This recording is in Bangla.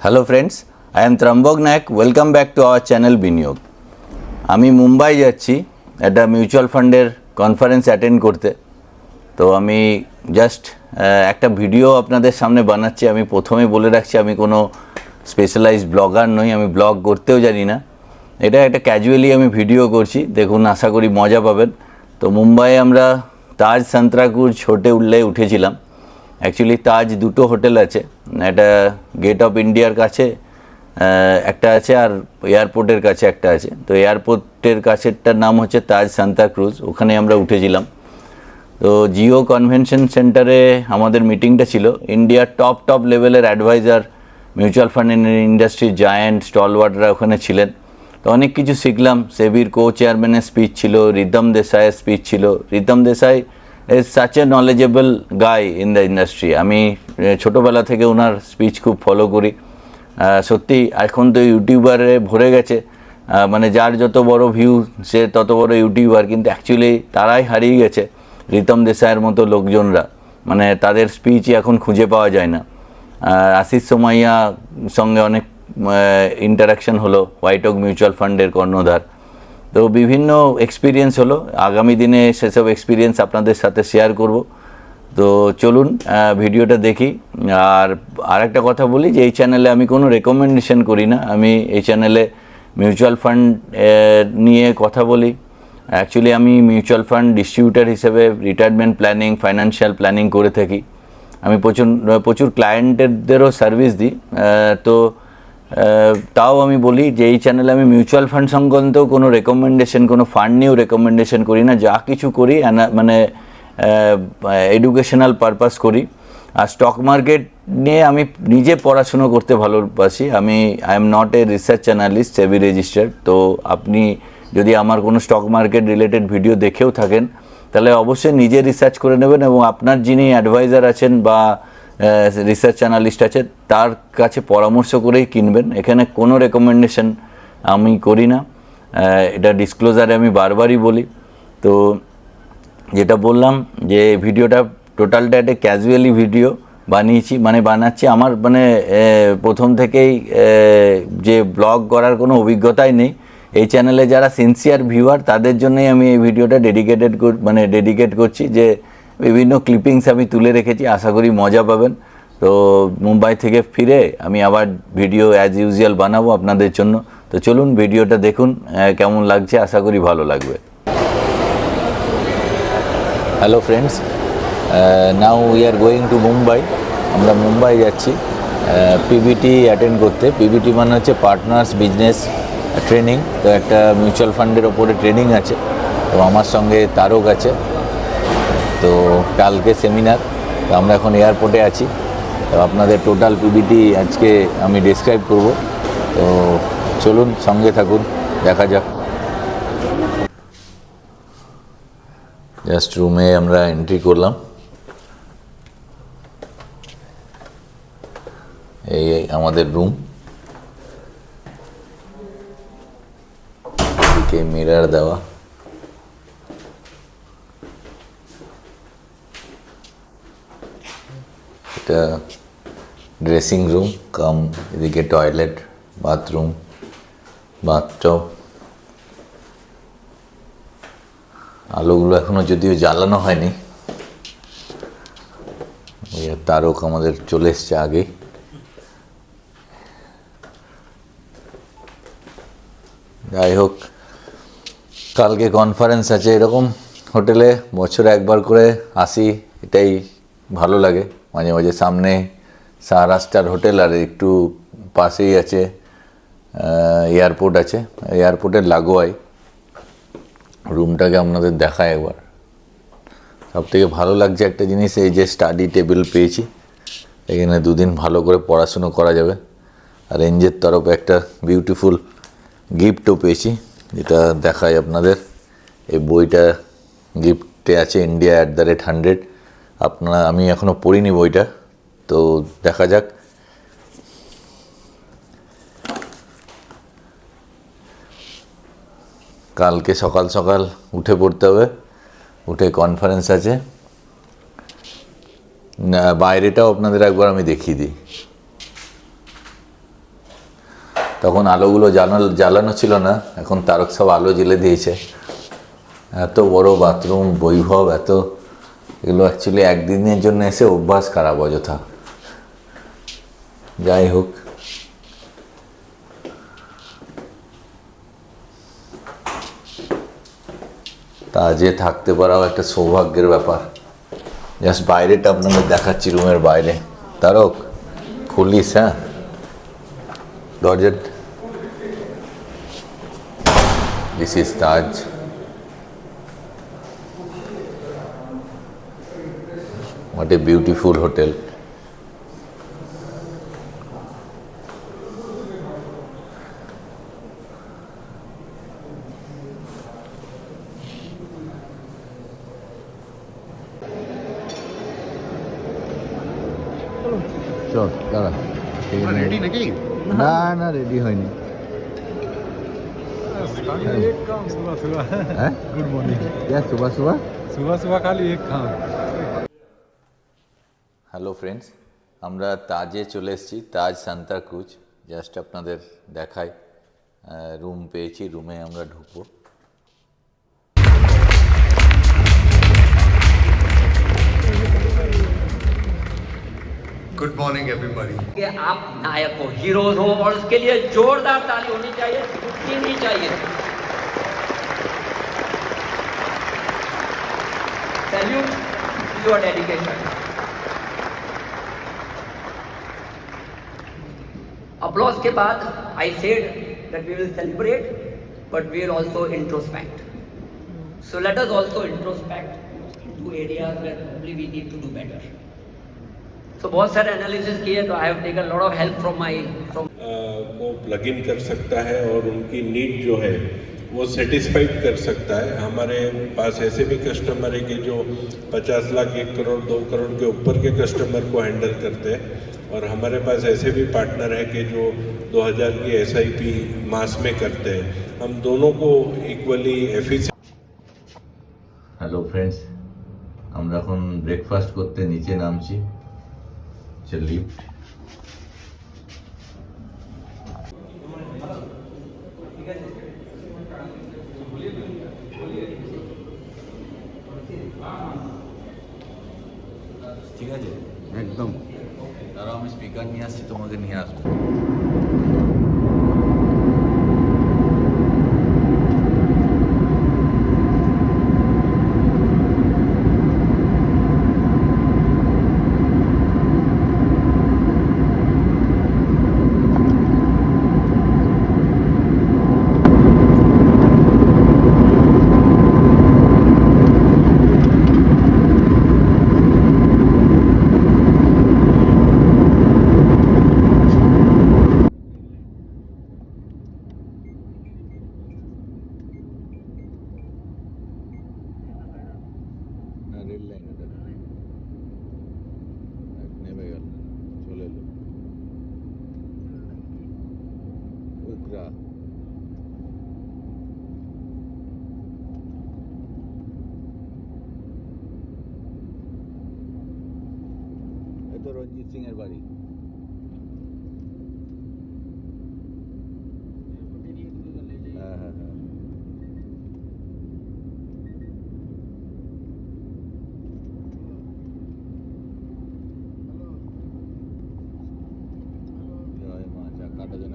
Hello friends, I am Trambak Nayak. Welcome back to our channel Biniyog. আমি মুম্বাই যাচ্ছি একটা মিউচুয়াল ফান্ডের কনফারেন্স অ্যাটেন্ড করতে। তো আমি জাস্ট একটা ভিডিও আপনাদের সামনে বানাচ্ছি। আমি প্রথমেই বলে রাখছি, আমি কোনো স্পেশালাইজড ব্লগার নই, আমি ব্লগ করতেও জানি না। এটা একটা ক্যাজুয়ালি আমি ভিডিও করছি, দেখুন, আশা করি মজা পাবেন। তো মুম্বাইয়ে আমরা তাজ সান্ত্রাকুজ হোটেলে উঠেছিলাম। অ্যাকচুয়ালি তাজ দুটো হোটেল আছে, একটা গেট অফ ইন্ডিয়ার কাছে একটা আছে, আর এয়ারপোর্টের কাছে একটা আছে। তো এয়ারপোর্টের কাছেরটার নাম হচ্ছে তাজ সান্তাক্রুজ, ওখানে আমরা উঠেছিলাম। তো জিও কনভেনশন সেন্টারে আমাদের মিটিংটা ছিল। ইন্ডিয়ার টপ লেভেলের অ্যাডভাইজার, মিউচুয়াল ফান্ড ইন্ডাস্ট্রির জায়ান্ট স্টলওয়ার্ডরা ওখানে ছিলেন। তো অনেক কিছু শিখলাম। সেবির কো চেয়ারম্যানের স্পিচ ছিল, রিতম দেসাইয়ের স্পিচ ছিল। Ritam Desai is such a knowledgeable guy in the industry. আমি ছোটোবেলা থেকে ওনার স্পিচ খুব ফলো করি। সত্যি এখন তো ইউটিউবারে ভরে গেছে, মানে যার যত বড় ভিউ সে তত বড় ইউটিউবার, কিন্তু অ্যাকচুয়ালি তারাই হারিয়ে গেছে রিতম দেসাইয়ের মতো লোকজনরা। মানে তাদের স্পিচই এখন খুঁজে পাওয়া যায় না। আশিস সোমাইয়া সঙ্গে অনেক ইন্টারাকশন হলো, হোয়াইট ওক মিউচুয়াল ফান্ডের কর্ণধার। তো বিভিন্ন এক্সপিরিয়েন্স হলো, আগামী দিনে সেসব এক্সপিরিয়েন্স আপনাদের সাথে শেয়ার করব। তো চলুন ভিডিওটা দেখি। আর একটা কথা বলি যে এই চ্যানেলে আমি কোনো রেকমেন্ডেশন করি না। আমি এই চ্যানেলে মিউচুয়াল ফান্ড নিয়ে কথা বলি। অ্যাকচুয়ালি আমি মিউচুয়াল ফান্ড ডিস্ট্রিবিউটার হিসেবে রিটায়ারমেন্ট প্ল্যানিং, ফাইন্যান্সিয়াল প্ল্যানিং করে থাকি। আমি প্রচুর ক্লায়েন্টদেরও সার্ভিস দিই। তো তাও আমি বলি যে এই চ্যানেলে আমি মিউচুয়াল ফান্ড সংক্রান্ত কোনো রেকমেন্ডেশন, কোনো ফান্ড নিয়েও রেকমেন্ডেশন করি না। যা কিছু করি মানে এডুকেশনাল পারপাস করি। আর স্টক মার্কেট নিয়ে আমি নিজে পড়াশুনো করতে ভালোবাসি। I am not a research analyst, SEBI registered. তো আপনি যদি আমার কোনো স্টক মার্কেট রিলেটেড ভিডিও দেখেও থাকেন, তাহলে অবশ্যই নিজে রিসার্চ করে নেবেন এবং আপনার যিনি অ্যাডভাইজার আছেন বা রিসার্চ অ্যানালিস্ট আছে তার কাছে পরামর্শ করেই কিনবেন। এখানে কোনো রেকমেন্ডেশন আমি করি না, এটা ডিসক্লোজারে আমি বারবারই বলি। তো যেটা বললাম যে ভিডিওটা টোটালটা একটা ক্যাজুয়ালি ভিডিও বানাচ্ছি। আমার প্রথম থেকেই যে ব্লগ করার কোনো অভিজ্ঞতাই নেই। এই চ্যানেলে যারা সিনসিয়ার ভিউয়ার তাদের জন্যই আমি এই ভিডিওটা ডেডিকেট করছি, যে বিভিন্ন ক্লিপিংস আমি তুলে রেখেছি, আশা করি মজা পাবেন। তো মুম্বাই থেকে ফিরে আমি আবার ভিডিও অ্যাজ ইউজুয়াল বানাবো আপনাদের জন্য। তো চলুন ভিডিওটা দেখুন, কেমন লাগছে, আশা করি ভালো লাগবে। Hello friends, now we are going to Mumbai. আমরা মুম্বাই যাচ্ছি পিবিটি অ্যাটেন্ড করতে। পিবিটি মানে হচ্ছে পার্টনার্স বিজনেস ট্রেনিং। তো একটা মিউচুয়াল ফান্ডের ওপরে ট্রেনিং আছে। তো আমার সঙ্গে তারক আছে। তো কালকে সেমিনার। তো আমরা এখন এয়ারপোর্টে আছি। তো আপনাদের টোটাল পিবিটি আজকে আমি ডেসক্রাইব করব। তো চলুন সঙ্গে থাকুন, দেখা যাক। জাস্ট রুমে আমরা এন্ট্রি করলাম। এই আমাদের রুম, এদিকে মিরর দেওয়া। এটা ড্রেসিং রুম কাম, এদিকে টয়লেট, বাথরুম, বাথটব। আলোগুলো এখনো যদিও জ্বালানো হয়নি। তারক আমাদের চলে এসছে আগে। যাই হোক, কালকে কনফারেন্স আছে। এরকম হোটেলে বছরে একবার করে আসি, এটাই ভালো লাগে। মাঝে মাঝে সামনে সাহারাস্টার হোটেল, আর একটু পাশেই আছে এয়ারপোর্ট আছে। এয়ারপোর্টের লাগোয়াই রুমটাকে আপনাদের দেখায় একবার। সব থেকে ভালো লাগছে একটা জিনিস, এই যে স্টাডি টেবিল পেয়েছি, এখানে দুদিন ভালো করে পড়াশুনো করা যাবে। আর এনজের তরফে একটা বিউটিফুল গিফটও পেয়েছি, যেটা দেখায় আপনাদের। এই বইটা গিফটে আছে, ইন্ডিয়া @100। আমি এখনও পড়িনি বইটা, তো দেখা যাক। কালকে সকাল সকাল উঠে পড়তে হবে, উঠে কনফারেন্স আছে। বাইরেটাও আপনাদের একবার আমি দেখিয়ে দিই। তখন আলোগুলো জ্বালানো ছিল না, এখন তারক সব আলো জ্বেলে দিয়েছে। এত বড় বাথরুম, বৈভব, এগুলো অ্যাকচুয়ালি একদিনের জন্য এসে অভ্যাস খারাপ অযথা। যাই হোক, তাজে থাকতে পারাও একটা সৌভাগ্যের ব্যাপার। জাস্ট বাইরেটা আপনাদের দেখাচ্ছি, রুমের বাইরে। তারক, খুলিস? হ্যাঁ, দরজা। This is Taj. What a beautiful hotel. চল দাঁড়া, রেডি নাকি? না না, রেডি হয়নি। खाली एक काम सुबह सुबह। হ্যাঁ, गुड मॉर्निंग। সুবা সুবা। सुबह सुबह खाली एक काम। হ্যালো ফ্রেন্ডস, আমরা তাজে চলে এসেছি, তাজ সান্তা ক্রুজ। জাস্ট আপনাদের দেখাই, রুম পেয়েছি, রুমে আমরা ঢুকবো। Good morning everybody. कि आप नायक हो, हीरोज हो, और उसके लिए जोरदार ताली होनी चाहिए, छुट्टी नहीं चाहिए। Salute your dedication. अप्लॉज के बाद I said that we will celebrate but we will also introspect. So let us also introspect to areas where probably we need to do better. तो बहुत सारे एनालिसिस किए, तो I have taken lot of help from को प्लग इन कर सकता है और उनकी नीड जो है वो सेटिस्फाइड कर सकता है। हमारे पास ऐसे भी कस्टमर है कि जो 50 लाख, 1 करोड़, 2 करोड़ के ऊपर के कस्टमर को हैंडल करते हैं, और हमारे पास ऐसे भी पार्टनर है कि जो 2000 की SIP मास में करते हैं। हम दोनों को इक्वली एफिशिएंट। হ্যালো ফ্রেন্ডস, আমরা এখন ব্রেকফাস্ট করতে নিচে নামছি। লিফট। ঠিক আছে, एकदम। দাঁড়াও, আমি স্পিকার নিয়ে আসছি, তোমাকে নিয়ে আসবো। রেল লাইন, এটা নেমে গেল, চলে এলো উকরা। এই তো রঞ্জিত সিং এর বাড়ি। হ্যাঁ হ্যাঁ হ্যাঁ। জয় মা, চাকাটা যেন